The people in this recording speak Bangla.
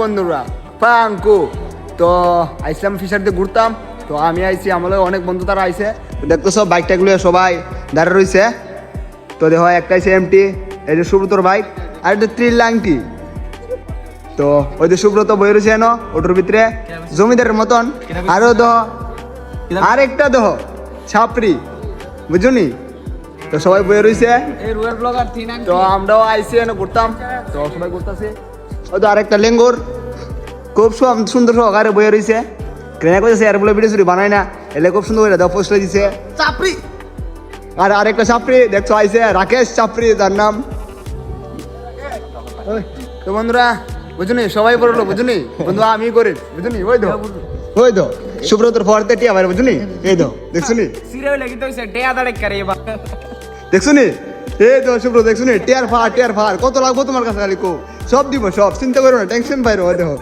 বন্ধুরা পাঙ্কু তো আইসলাম ফিশারিতে ঘুরতাম। তো আমি আইছি, আমার অনেক বন্ধু তারা আইছে। দেখতো সব বাইক টাইকগুলো সবাই দাঁড়িয়ে রয়েছে। তো দেখো একটা আইসে এমটি, এই যে সুব্রতর বাইক, আর একটা ত্রিলাঙ্কি। তো ওই যে সুব্রত বই রয়েছে এনো ওটার ভিতরে জমিদারের মতন। আরো দহ আরেকটা দহ ছাপরি, বুঝুনি? তো সবাই বয়ে রয়েছে। তো আমরাও আইসি এনে ঘুরতাম, তো সবাই ঘুরতেছে। ওই তো আরেকটা লেঙ্গুর খুব সুন্দর সহকারে বয়ে রয়েছে। ট্রেনে করেছে আর বলে ভিডিও শুরু বানায় না, এলে খুব সুন্দর করে পোস্ট দিছে চাপরি। আর আরেকটা চাপরি দেখছো আইসে, রাকেশ চাপরি তার নাম। তো বন্ধুরা বুঝুনি, সবাই বললো বুঝুনি বন্ধু আমি করি বুঝুনি। ওই তো সুব্রতর ফরতে টিয়া ভাই বুঝুনি, এই তো দেখছুনি দেখছুনি, এই তো সুব্রত দেখছুনি টিয়ার ফার কত লাগবো তোমার কাছে? সব দিব, সব চিন্তা করো না, টেনশন পাইরো। দেখো